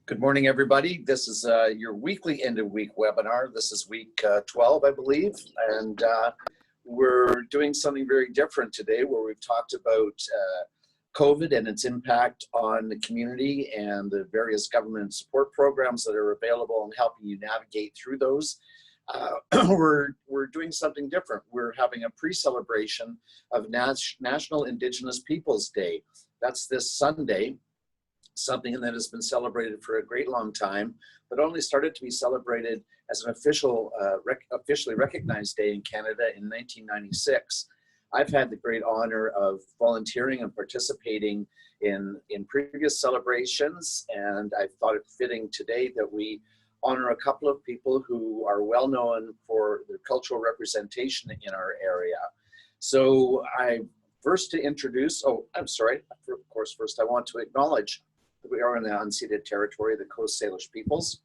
Good morning, everybody. This is your weekly end of week webinar. This is week 12, I believe, and we're doing something very different today where we've talked about COVID and its impact on the community and the various government support programs that are available and helping you navigate through those. We're doing something different. We're having a pre-celebration of National Indigenous Peoples Day. That's this Sunday. Something that has been celebrated for a great long time, but only started to be celebrated as an officially recognized day in Canada in 1996. I've had the great honor of volunteering and participating in previous celebrations, and I thought it fitting today that we honor a couple of people who are well known for their cultural representation in our area. So first I want to acknowledge that we are in the unceded territory of the Coast Salish peoples,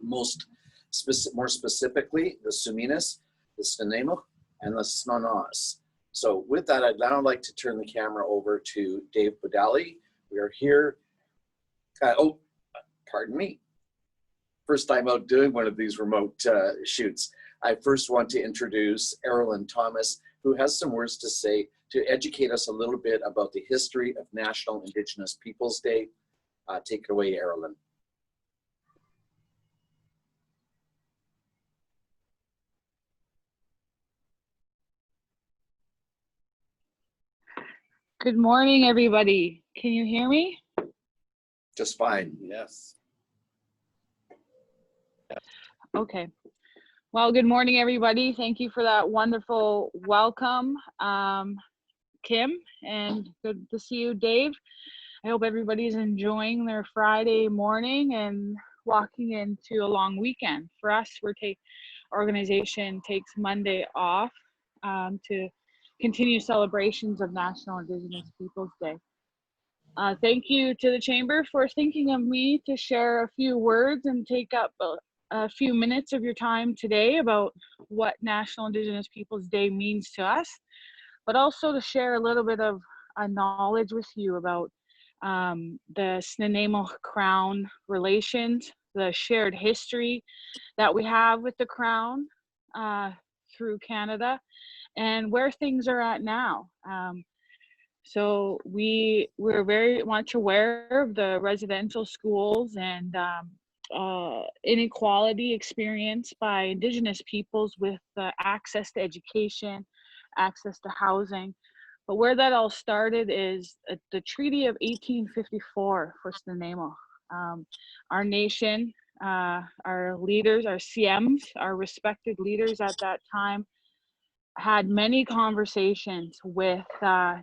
more specifically the Tsuut'ina, the Canoe, and the Canoes. So with that, I'd now like to turn the camera over to Dave Bodaly. We are here, pardon me. First time out doing one of these remote shoots. I first want to introduce Erralyn Thomas, who has some words to say to educate us a little bit about the history of National Indigenous Peoples Day. Take it away, Erralyn. Good morning, everybody. Can you hear me? Just fine, yes. Okay. Well, good morning, everybody. Thank you for that wonderful welcome, Kim, and good to see you, Dave. I hope everybody's enjoying their Friday morning and walking into a long weekend. For us, our organization takes Monday off to continue celebrations of National Indigenous Peoples Day. Thank you to the Chamber for thinking of me to share a few words and take up a few minutes of your time today about what National Indigenous Peoples Day means to us, but also to share a little bit of knowledge with you about the Snuneymuxw Crown relations, the shared history that we have with the Crown through Canada, and where things are at now. So we're very much aware of the residential schools and inequality experienced by Indigenous peoples with access to education, access to housing. But where that all started is the Treaty of 1854 for Snuneymuxw. Our nation, our leaders, our CMs, our respected leaders at that time, had many conversations with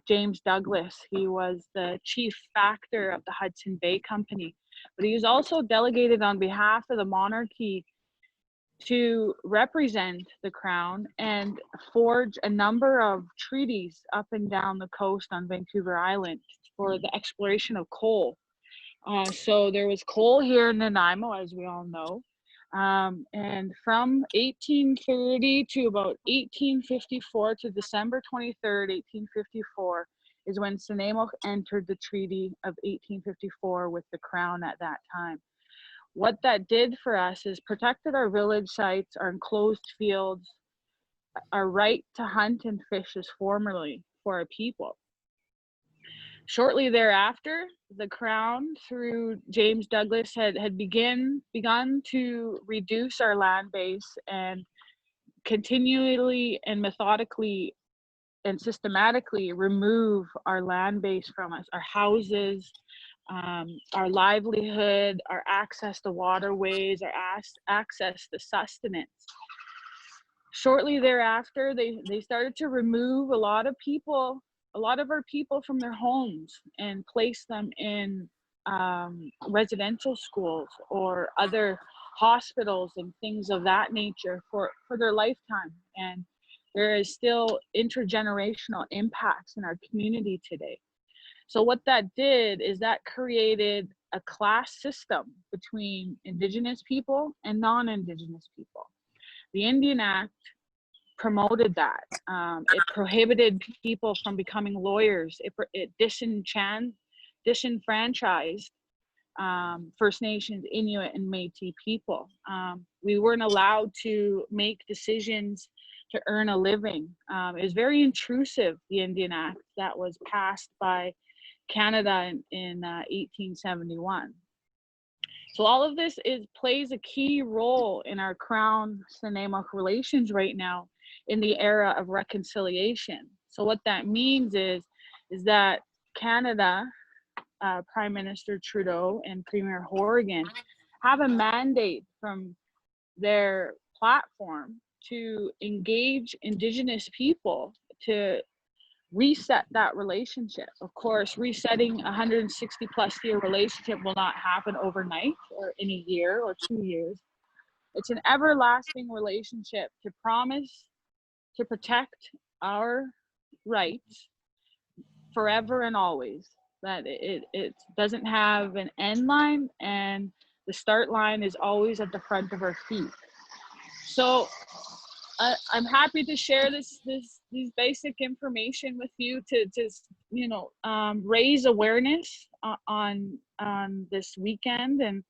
James Douglas. He was the chief factor of the Hudson Bay Company, but he was also delegated on behalf of the monarchy to represent the Crown and forge a number of treaties up and down the coast on Vancouver Island for the exploration of coal. So there was coal here in Nanaimo, as we all know. And from 1830 to about 1854 to December 23rd, 1854 is when Snuneymuxw entered the Treaty of 1854 with the Crown at that time. What that did for us is protected our village sites, our enclosed fields, our right to hunt and fish as formerly for our people. Shortly thereafter, the Crown, through James Douglas, had begun to reduce our land base and continually and methodically and systematically remove our land base from us, our houses, our livelihood, our access to waterways, our access to sustenance. Shortly thereafter, they started to remove a lot of our people from their homes and place them in residential schools or other hospitals and things of that nature for their lifetime. And there is still intergenerational impacts in our community today. So what that did is that created a class system between Indigenous people and non-Indigenous people. The Indian Act promoted that. It prohibited people from becoming lawyers. It disenfranchised First Nations, Inuit, and Métis people. We weren't allowed to make decisions to earn a living. It was very intrusive, the Indian Act that was passed by Canada in 1871. So all of this plays a key role in our Crown-Snuneymuxw relations right now in the era of reconciliation. So what that means is that Canada, Prime Minister Trudeau and Premier Horgan have a mandate from their platform to engage Indigenous people to reset that relationship. Of course, resetting a 160 plus year relationship will not happen overnight or in a year or 2 years. It's an everlasting relationship to promise to protect our rights forever and always, that it doesn't have an end line, and the start line is always at the front of our feet. So I'm happy to share these basic information with you to raise awareness on this weekend and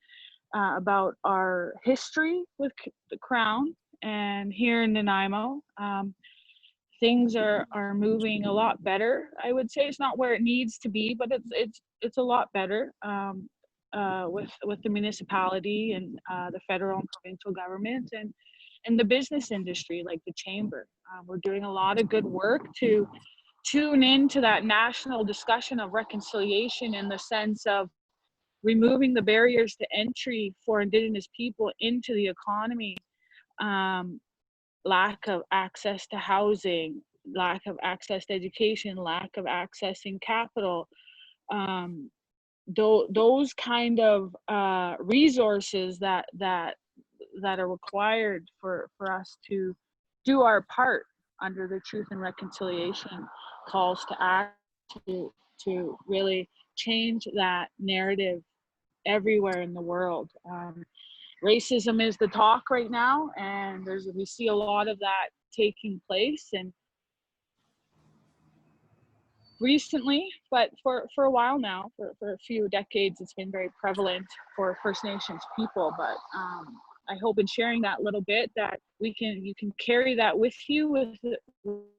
about our history with the Crown. And here in Nanaimo, things are moving a lot better. I would say it's not where it needs to be, but it's a lot better with the municipality and the federal and provincial government and the business industry, like the chamber. We're doing a lot of good work to tune into that national discussion of reconciliation in the sense of removing the barriers to entry for Indigenous people into the economy, lack of access to housing, lack of access to education, lack of accessing capital, those kind of resources that are required for us to do our part under the Truth and Reconciliation calls to act to really change that narrative everywhere in the world. Racism is the talk right now, and we see a lot of that taking place, and recently, but for a while now, for a few decades, it's been very prevalent for First Nations people. But I hope in sharing that little bit that you can carry that with you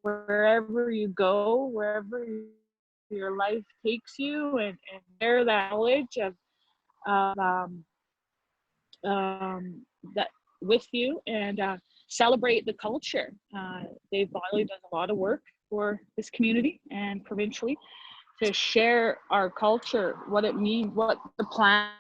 wherever you go, wherever your life takes you, and share that knowledge of that with you, and celebrate the culture. Dave Bodaly does a lot of work for this community and provincially to share our culture, what it means, what the plan.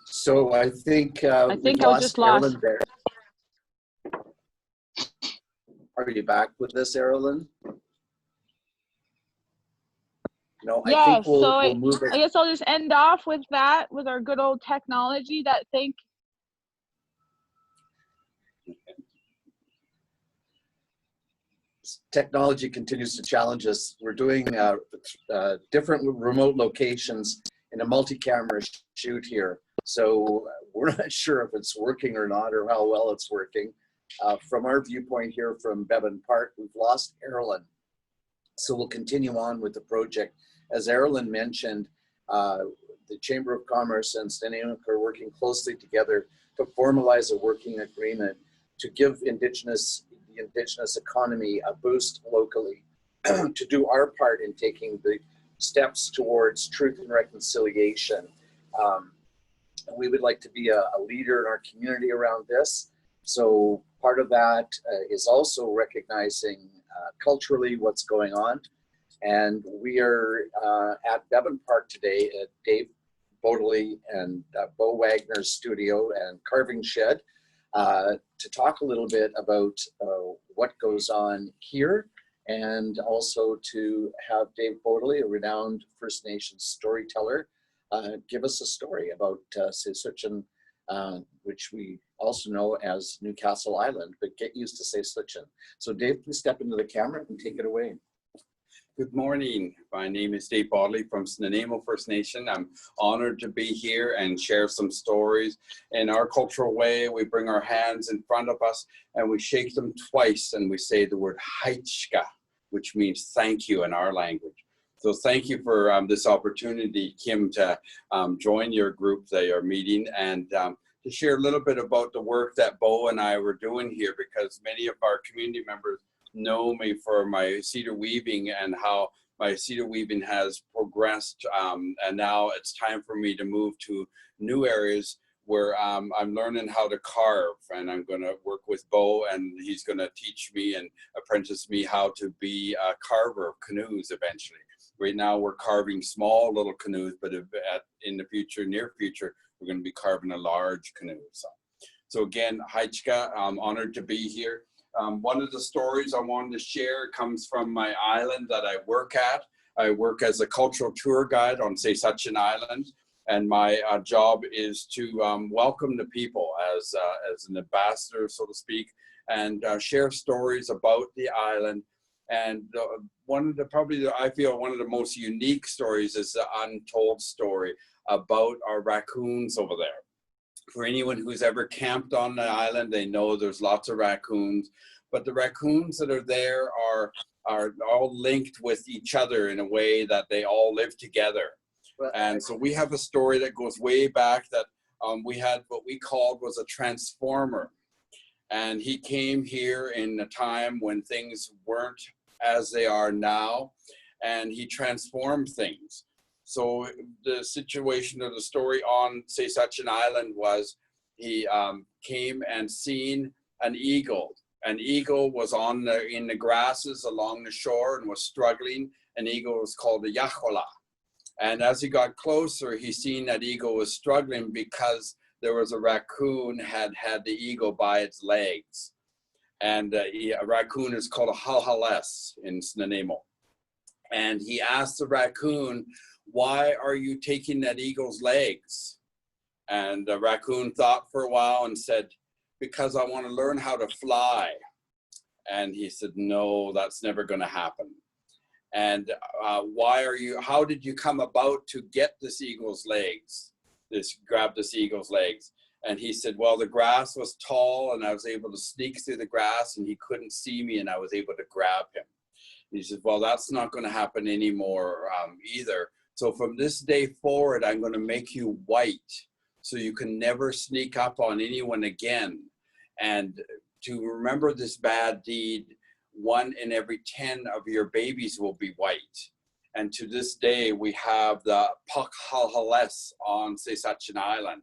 So I think I we've was just lost. Erralyn there. Are you back with us, Erralyn? No, I Yeah, think we'll move it. I guess I'll just end off with that, with our good old technology that Technology continues to challenge us. We're doing different remote locations in a multi-camera shoot here. So we're not sure if it's working or not, or how well it's working. From our viewpoint here from Bevan Park, we've lost Erralyn. So we'll continue on with the project. As Erralyn mentioned, the Chamber of Commerce and Snuneymuxw are working closely together to formalize a working agreement to give the Indigenous economy a boost locally, to do our part in taking the steps towards truth and reconciliation. We would like to be a leader in our community around this. So part of that is also recognizing culturally what's going on. And we are at Bevan Park today at Dave Bodaly and Beau Wagner's studio and carving shed to talk a little bit about what goes on here, and also to have Dave Bodaly, a renowned First Nations storyteller, give us a story about Sisseton, which we also know as Newcastle Island, but get used to Sisseton. So Dave, please step into the camera and take it away. Good morning. My name is Dave Bodaly from Snuneymuxw First Nation. I'm honored to be here and share some stories. In our cultural way, we bring our hands in front of us and we shake them twice and we say the word Haitshka, which means thank you in our language. So thank you for this opportunity, Kim, to join your group that you're meeting and to share a little bit about the work that Beau and I were doing here, because many of our community members know me for my cedar weaving and how my cedar weaving has progressed, and now it's time for me to move to new areas where I'm learning how to carve, and I'm going to work with Beau and he's going to teach me and apprentice me how to be a carver of canoes eventually. Right now we're carving small little canoes, but in the future, near future, we're going to be carving a large canoe. So again, Haitshka, I'm honored to be here. One of the stories I wanted to share comes from my island that I work at. I work as a cultural tour guide on Sasatchewan Island, and my job is to welcome the people as an ambassador, so to speak, and share stories about the island. And I feel one of the most unique stories is the untold story about our raccoons over there. For anyone who's ever camped on the island, they know there's lots of raccoons, but the raccoons that are there are all linked with each other in a way that they all live together. And so we have a story that goes way back that we had what we called was a transformer. And he came here in a time when things weren't as they are now, and he transformed things. So the situation of the story on Sasatchewan Island was he came and seen an eagle. An eagle was in the grasses along the shore and was struggling. An eagle was called a yahola. And as he got closer, he seen that eagle was struggling because there was a raccoon had the eagle by its legs. And a raccoon is called a halhales in Snuneymuxw. And he asked the raccoon, "Why are you taking that eagle's legs?" And the raccoon thought for a while and said, "Because I want to learn how to fly." And he said, "No, that's never going to happen." And how did you come about to get this eagle's legs? Grab this eagle's legs? And he said, "Well, the grass was tall and I was able to sneak through the grass and he couldn't see me and I was able to grab him." And he said, "Well, that's not going to happen anymore either. So from this day forward, I'm going to make you white so you can never sneak up on anyone again. And to remember this bad deed, 1 in every 10 of your babies will be white." And to this day, we have the Pakhalhales on Sasatchewan Island.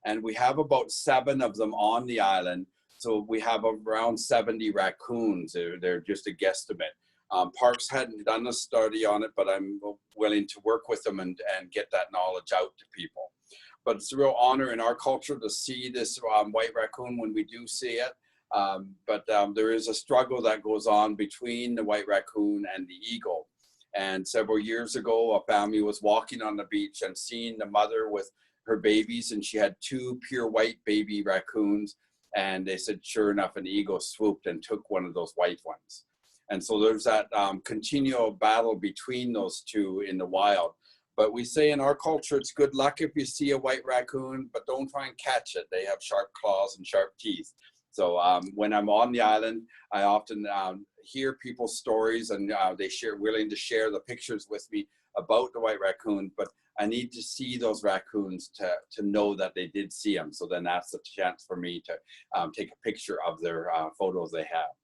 And we have about 7 of them on the island. So we have around 70 raccoons. They're just a guesstimate. Parks hadn't done a study on it, but I'm willing to work with them and get that knowledge out to people. But it's a real honor in our culture to see this white raccoon when we do see it. But there is a struggle that goes on between the white raccoon and the eagle. And several years ago, a family was walking on the beach and seeing the mother with her babies, and she had 2 pure white baby raccoons. And they said, sure enough, an eagle swooped and took one of those white ones. And so there's that continual battle between those 2 in the wild. But we say in our culture, it's good luck if you see a white raccoon, but don't try and catch it. They have sharp claws and sharp teeth. So when I'm on the island, I often hear people's stories, and they're willing to share the pictures with me about the white raccoon, but I need to see those raccoons to know that they did see them. So then that's a chance for me to take a picture of their photos they have.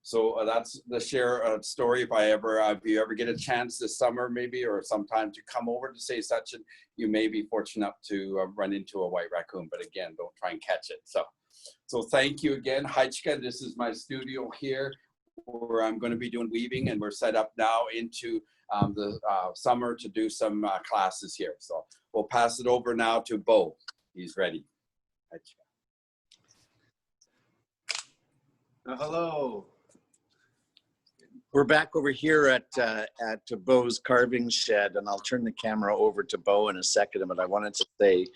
So that's the share story. If you ever get a chance this summer, maybe, or sometime to come over to Sasatchewan, you may be fortunate to run into a white raccoon. But again, don't try and catch it. So thank you again, Haitshka. This is my studio here, where I'm going to be doing weaving, and we're set up now into the summer to do some classes here. So we'll pass it over now to Beau. He's ready. Hello. We're back over here at Beau's carving shed, and I'll turn the camera over to Beau in a second. But I wanted to say,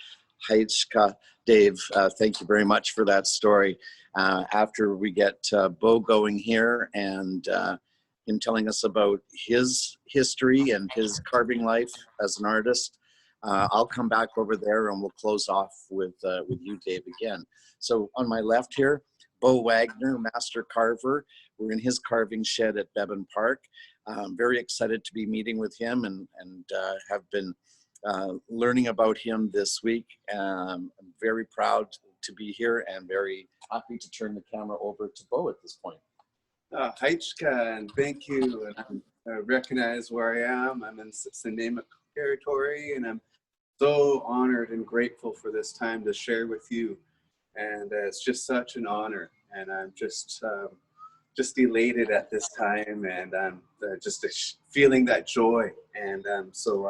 Haitshka, Dave, thank you very much for that story. After we get Beau going here, and him telling us about his history and his carving life as an artist. I'll come back over there and we'll close off with you, Dave, again. So on my left here, Beau Wagner, master carver. We're in his carving shed at Bevan Park. I'm very excited to be meeting with him and have been learning about him this week. I'm very proud to be here and very happy to turn the camera over to Beau at this point. Haichka, and thank you. And I recognize where I am. I'm in Cedar territory, and I'm so honored and grateful for this time to share with you. And it's just such an honor, and I'm just elated at this time, and I'm just feeling that joy. And so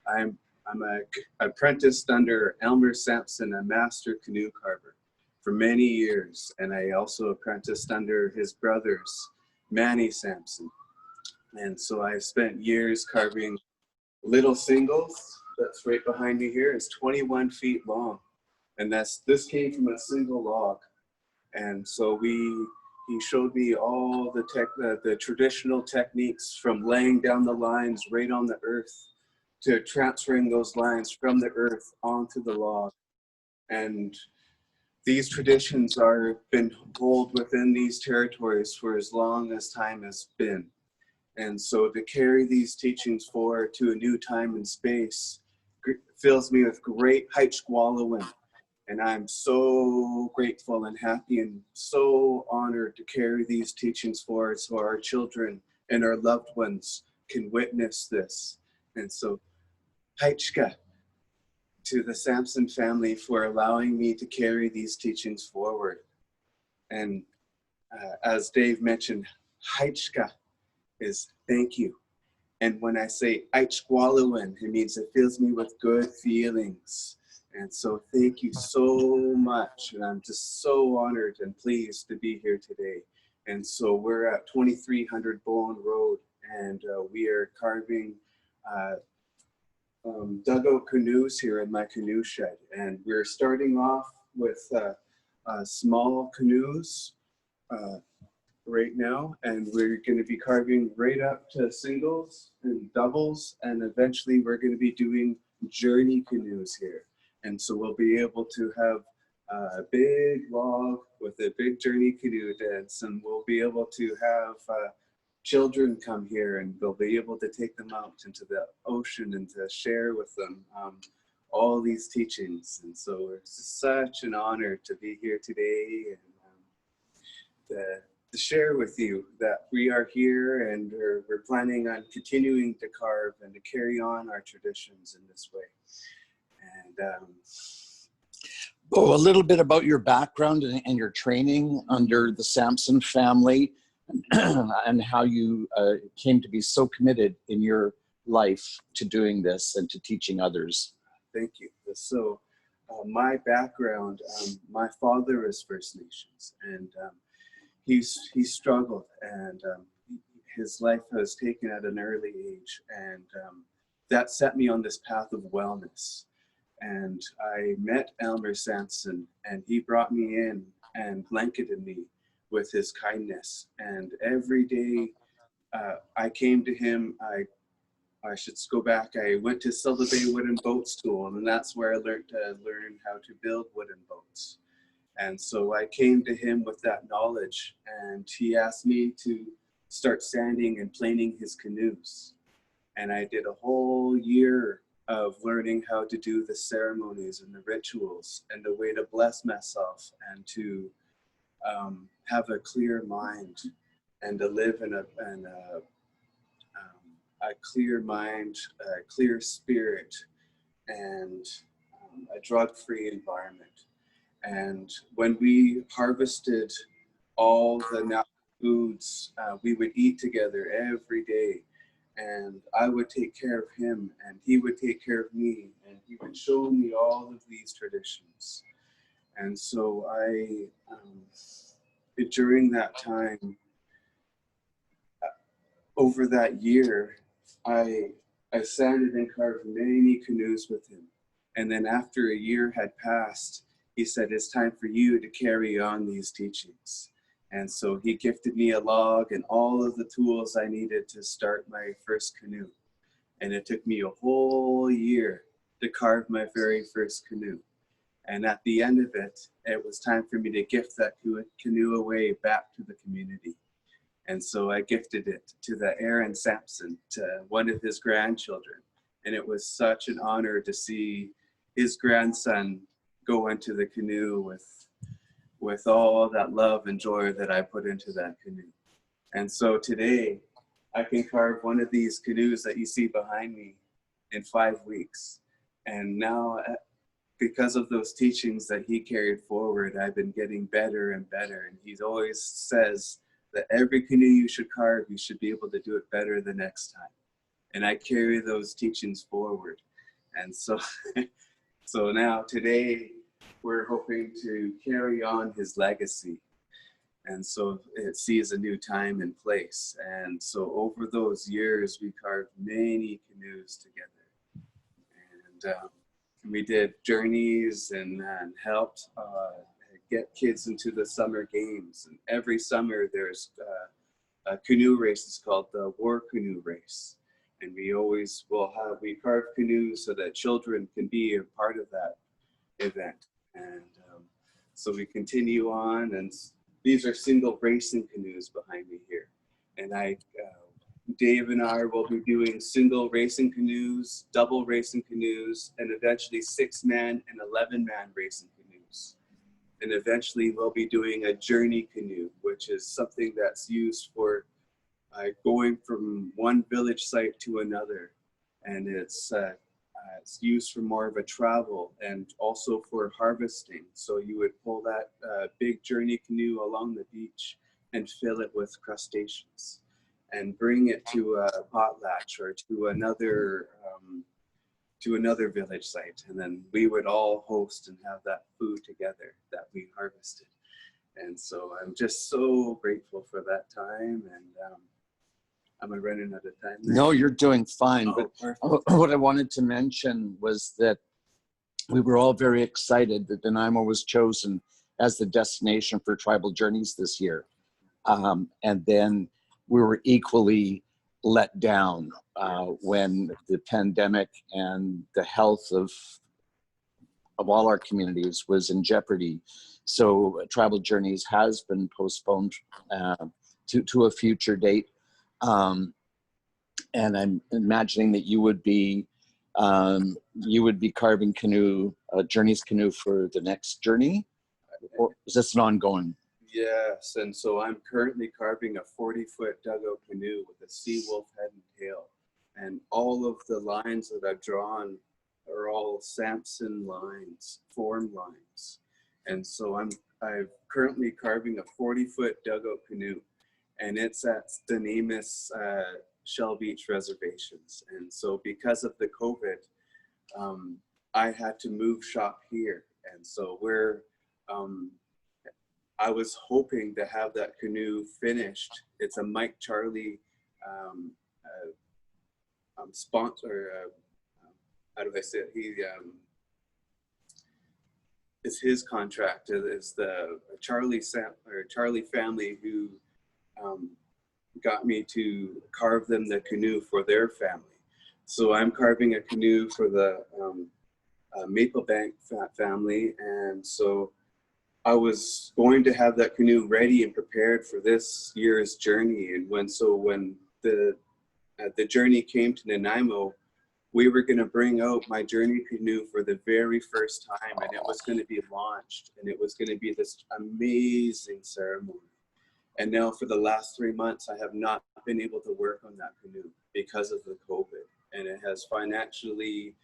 I'm apprenticed under Elmer Sampson, a master canoe carver, for many years, and I also apprenticed under his brothers, Manny Sampson. And so I've spent years carving little singles. That's right behind me here. It's 21 feet long, and this came from a single log. And so he showed me all the traditional techniques, from laying down the lines right on the earth to transferring those lines from the earth onto the log. And these traditions are been held within these territories for as long as time has been. And so to carry these teachings forward to a new time and space fills me with great haichkwalawin. And I'm so grateful and happy and so honored to carry these teachings forward so our children and our loved ones can witness this. And so haichka to the Sampson family for allowing me to carry these teachings forward. And as Dave mentioned, haichka is thank you. And when I say haichkwalawin, it means it fills me with good feelings. And so thank you so much. And I'm just so honored and pleased to be here today. And so we're at 2300 Bowen Road, and we are carving dugout canoes here in my canoe shed. And we're starting off with small canoes right now, and we're going to be carving right up to singles and doubles, and eventually we're going to be doing journey canoes here. And so we'll be able to have a big log with a big journey canoe dance, and we'll be able to have children come here, and we'll be able to take them out into the ocean and to share with them all these teachings. And so it's such an honor to be here today and to share with you that we are here, and we're planning on continuing to carve and to carry on our traditions in this way. And Oh, a little bit about your background and your training under the Sampson family, and how you came to be so committed in your life to doing this and to teaching others. Thank you. So my background, my father is First Nations, and he struggled, and his life was taken at an early age, and that set me on this path of wellness. And I met Elmer Sampson, and he brought me in and blanketed me with his kindness. And every day I came to him, I should go back, I went to Silver Bay Wooden Boat School, and that's where I learned how to build wooden boats. And so I came to him with that knowledge, and he asked me to start sanding and planing his canoes. And I did a whole year of learning how to do the ceremonies and the rituals and the way to bless myself and to have a clear mind and to live in a clear mind, a clear spirit, and a drug-free environment. And when we harvested all the natural foods, we would eat together every day. And I would take care of him, and he would take care of me, and he would show me all of these traditions. And so during that time, over that year, I sanded and carved many canoes with him. And then after a year had passed, he said, it's time for you to carry on these teachings. And so he gifted me a log and all of the tools I needed to start my first canoe. And it took me a whole year to carve my very first canoe. And at the end of it, it was time for me to gift that canoe away back to the community. And so I gifted it to the Erralyn Sampson, to one of his grandchildren. And it was such an honor to see his grandson go into the canoe with all that love and joy that I put into that canoe. And so today, I can carve one of these canoes that you see behind me in 5 weeks. And now, because of those teachings that he carried forward, I've been getting better and better. And he always says that every canoe you should carve, you should be able to do it better the next time. And I carry those teachings forward. And so, so now today, we're hoping to carry on his legacy. And so it sees a new time and place. And so over those years, we carved many canoes together. And we did journeys and helped get kids into the summer games. And every summer there's a canoe race. It's called the War Canoe Race. And we carve canoes so that children can be a part of that event. And so we continue on, and these are single racing canoes behind me here. And Dave and I will be doing single racing canoes, double racing canoes, and eventually 6-man and 11-man racing canoes. And eventually we'll be doing a journey canoe, which is something that's used for going from one village site to another. And it's used for more of a travel and also for harvesting. So you would pull that big journey canoe along the beach and fill it with crustaceans and bring it to a potlatch or to another village site. And then we would all host and have that food together that we harvested. And so I'm just so grateful for that time. And am I running out of time now? No, you're doing fine. Oh, But perfect. what I wanted to mention was that we were all very excited that Nanaimo was chosen as the destination for tribal journeys this year. And then we were equally let down when the pandemic and the health of all our communities was in jeopardy. So tribal journeys has been postponed to a future date. And I'm imagining that you would be carving Journey's canoe for the next journey, or is this an ongoing? Yes, and so I'm currently carving a 40-foot dugout canoe with a sea wolf head and tail. And all of the lines that I've drawn are all Sampson lines, form lines. And so I'm currently carving a 40-foot dugout canoe, and it's at Stuneymuxw Shell Beach reservations. And so because of the COVID, I had to move shop here. And so I was hoping to have that canoe finished. It's a Mike Charlie sponsor. How do I say it? It's his contract. It's the Charlie family who got me to carve them the canoe for their family. So I'm carving a canoe for the Maple Bank family, and so I was going to have that canoe ready and prepared for this year's journey. And when the journey came to Nanaimo, we were going to bring out my journey canoe for the very first time, and it was going to be launched, and it was going to be this amazing ceremony. And now for the last 3 months, I have not been able to work on that canoe because of the COVID, and it has financially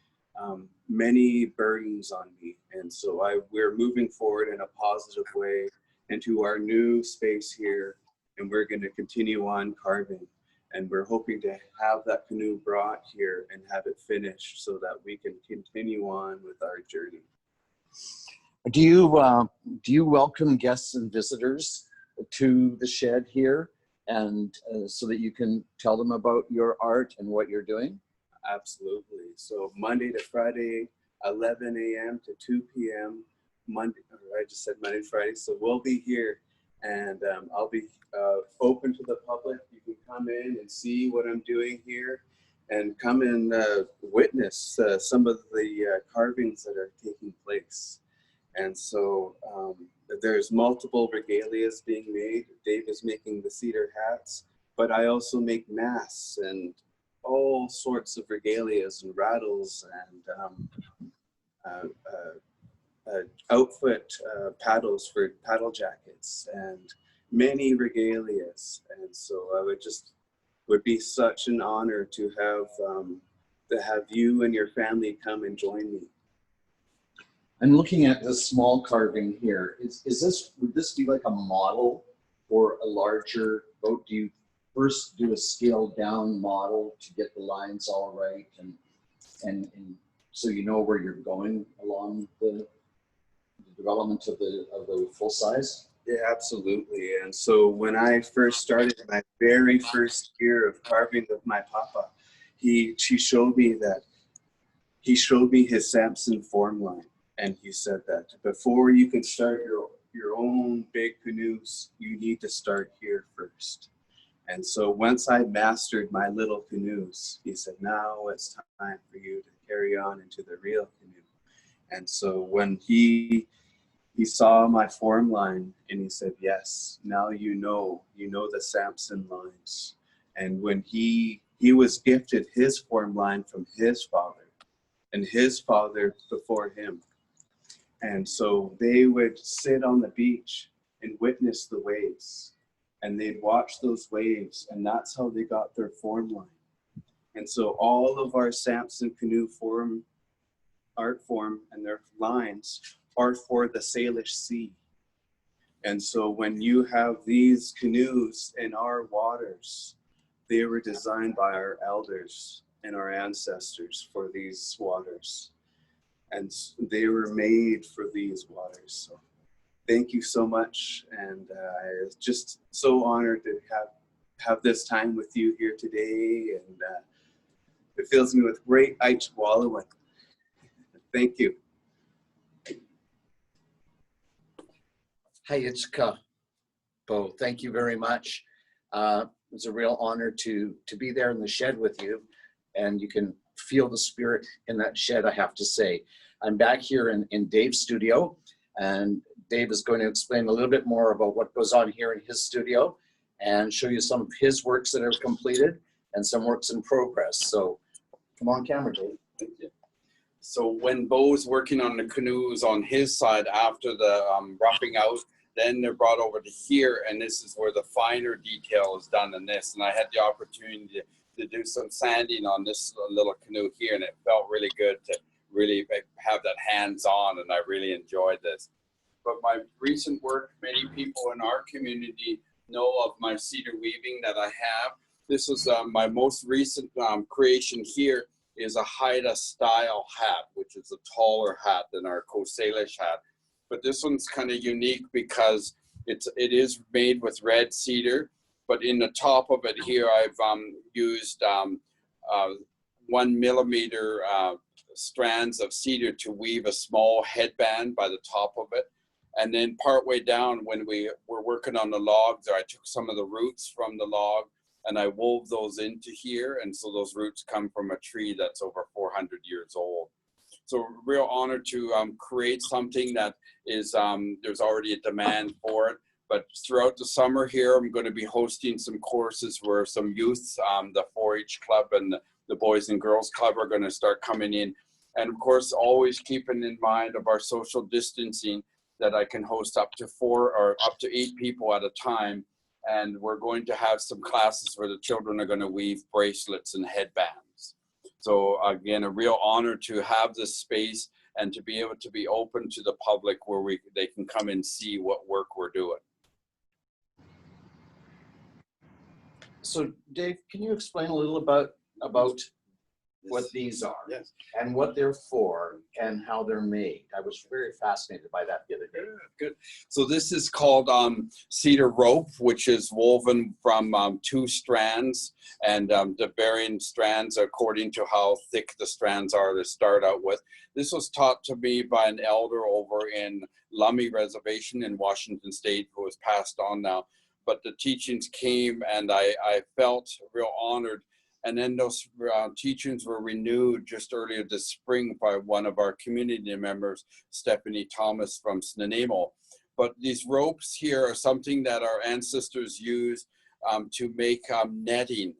many burdens on me. And so we're moving forward in a positive way into our new space here, and we're going to continue on carving. And we're hoping to have that canoe brought here and have it finished so that we can continue on with our journey. Do you welcome guests and visitors to the shed here, and so that you can tell them about your art and what you're doing? Absolutely. So Monday to Friday, 11 a.m. to 2 p.m. I just said Monday to Friday. So we'll be here And I'll be open to the public. You can come in and see what I'm doing here and come and witness some of the carvings that are taking place. And so there's multiple regalias being made. Dave is making the cedar hats, but I also make masks and all sorts of regalias and rattles and outfit paddles for paddle jackets and many regalias. And so I would be such an honor to have you and your family come and join me. I'm looking at this small carving here. Would this be like a model for a larger boat? Do you first do a scaled down model to get the lines all right and so you know where you're going along the development of the full size? Yeah, absolutely. And so when I first started my very first year of carving with my papa, he showed me his Samson form line. And he said that before you can start your own big canoes, you need to start here first. And so once I mastered my little canoes, he said, now it's time for you to carry on into the real canoe. And so when he saw my form line and he said, yes, now you know the Samson lines. And when he was gifted his form line from his father and his father before him. And so they would sit on the beach and witness the waves, and they'd watch those waves, and that's how they got their form line. And so all of our Samson canoe art form and their lines are for the Salish Sea. And so when you have these canoes in our waters, they were designed by our elders and our ancestors for these waters. And they were made for these waters. So thank you so much. And I'm just so honored to have this time with you here today. And it fills me with great Aichwallowing. Thank you. Hi, Itzka. Beau, thank you very much. It was a real honor to be there in the shed with you, and you can feel the spirit in that shed, I have to say. I'm back here in Dave's studio, and Dave is going to explain a little bit more about what goes on here in his studio and show you some of his works that are completed and some works in progress. So come on camera, Dave. Thank you. So when Beau's working on the canoes on his side after the roughing out, then they're brought over to here, and this is where the finer detail is done in this. And I had the opportunity to do some sanding on this little canoe here, and it felt really good to really have that hands-on, and I really enjoyed this. But my recent work, many people in our community know of my cedar weaving that I have. This is my most recent creation here is a Haida Style Hat, which is a taller hat than our Coast Salish hat. But this one's kind of unique because it is made with red cedar, but in the top of it here, I've used 1 millimeter strands of cedar to weave a small headband by the top of it. And then partway down, when we were working on the logs, I took some of the roots from the log and I wove those into here. And so those roots come from a tree that's over 400 years old. So real honor to create something that is, there's already a demand for it. But throughout the summer here, I'm going to be hosting some courses where some youth, the 4-H club and the Boys and Girls Club are going to start coming in. And of course, always keeping in mind of our social distancing, that I can host up to 4 or up to 8 people at a time. And we're going to have some classes where the children are going to weave bracelets and headbands. So again, a real honor to have this space and to be able to be open to the public where they can come and see what work we're doing. So Dave, can you explain a little about what these are Yes. and what they're for and how they're made. I was very fascinated by that the other day. Good. So this is called cedar rope, which is woven from 2 strands, and the varying strands according to how thick the strands are to start out with. This was taught to me by an elder over in Lummi Reservation in Washington State, who has passed on now. But the teachings came, and I felt real honored. And then those teachings were renewed just earlier this spring by one of our community members, Stephanie Thomas from Snuneymuxw. But these ropes here are something that our ancestors used to make netting.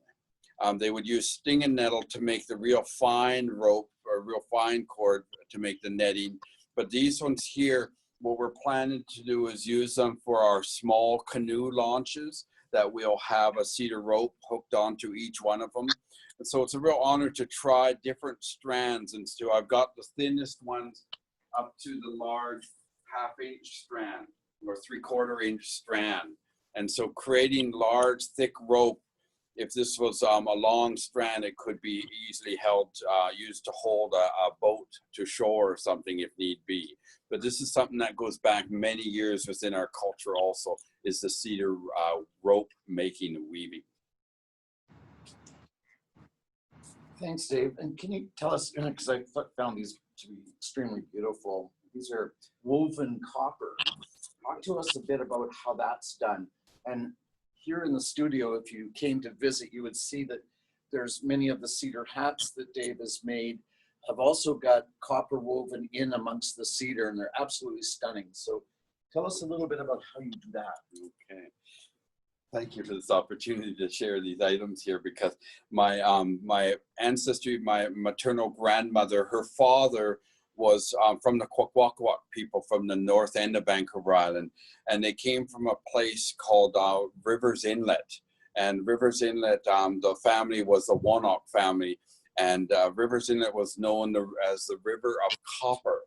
They would use sting and nettle to make the real fine rope or real fine cord to make the netting. But these ones here, what we're planning to do is use them for our small canoe launches, that we'll have a cedar rope hooked onto each one of them. And so it's a real honor to try different strands. And so I've got the thinnest ones up to the large 1/2 inch strand or 3/4 inch strand. And so creating large, thick rope, if this was a long strand, it could be easily held, used to hold a boat to shore or something if need be. But this is something that goes back many years within our culture also, is the cedar rope making and weaving. Thanks, Dave. And can you tell us, because I found these to be extremely beautiful. These are woven copper. Talk to us a bit about how that's done. And here in the studio, if you came to visit, you would see that there's many of the cedar hats that Dave has made have also got copper woven in amongst the cedar, and they're absolutely stunning. So tell us a little bit about how you do that. Okay. Thank you for this opportunity to share these items here, because my my ancestry, my maternal grandmother, her father was from the Kwakwaka'wakw people from the north end of Vancouver Island, and they came from a place called Rivers Inlet. And Rivers Inlet, the family was the Wannock family, and Rivers Inlet was known as the River of Copper.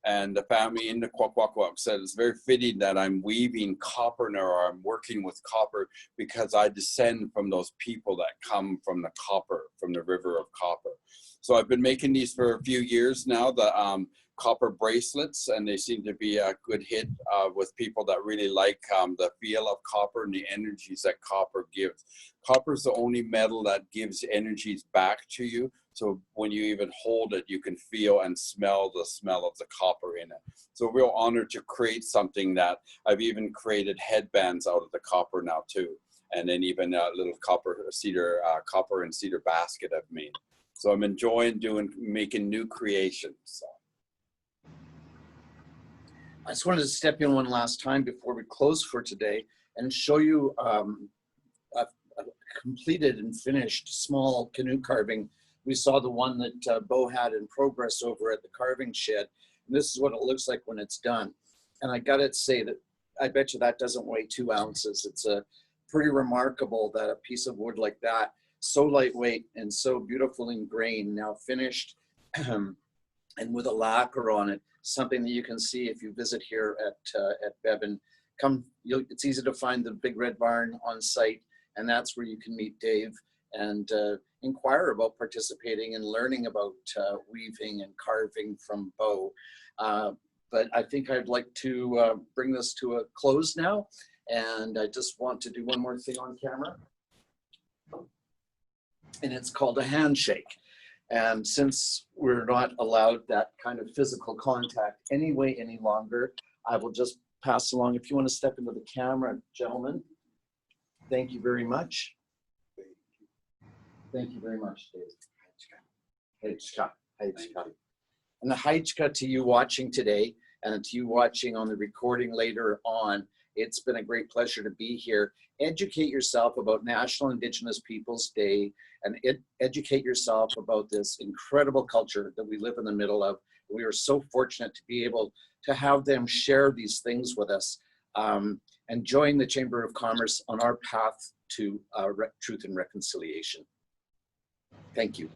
And the family in the Kwakwaka'wakw said, it's very fitting that I'm weaving copper now, or I'm working with copper, because I descend from those people that come from the copper, from the river of copper. So I've been making these for a few years now, the copper bracelets, and they seem to be a good hit with people that really like the feel of copper and the energies that copper gives. Copper is the only metal that gives energies back to you. So when you even hold it, you can feel and smell the smell of the copper in it. So real honor to create something that I've even created headbands out of the copper now too. And then even a little copper and cedar basket I've made. So I'm enjoying making new creations. So. I just wanted to step in one last time before we close for today and show you a completed and finished small canoe carving. We saw the one that Beau had in progress over at the carving shed. And this is what it looks like when it's done. And I gotta say that I bet you that doesn't weigh 2 ounces. It's pretty remarkable that a piece of wood like that, so lightweight and so beautiful in grain, now finished and with a lacquer on it, something that you can see if you visit here at Bevan. It's easy to find the Big Red Barn on site, and that's where you can meet Dave and inquire about participating and learning about weaving and carving from Beau. But I think I'd like to bring this to a close now, and I just want to do one more thing on camera. And it's called a handshake. And since we're not allowed that kind of physical contact anyway any longer, I will just pass along. If you want to step into the camera, gentlemen. Thank you very much. Thank you very much, Dave. Haitchka. And the Haitchka to you watching today, and to you watching on the recording later on. It's been a great pleasure to be here. Educate yourself about National Indigenous Peoples Day, and educate yourself about this incredible culture that we live in the middle of. We are so fortunate to be able to have them share these things with us, and join the Chamber of Commerce on our path to truth and reconciliation. Thank you.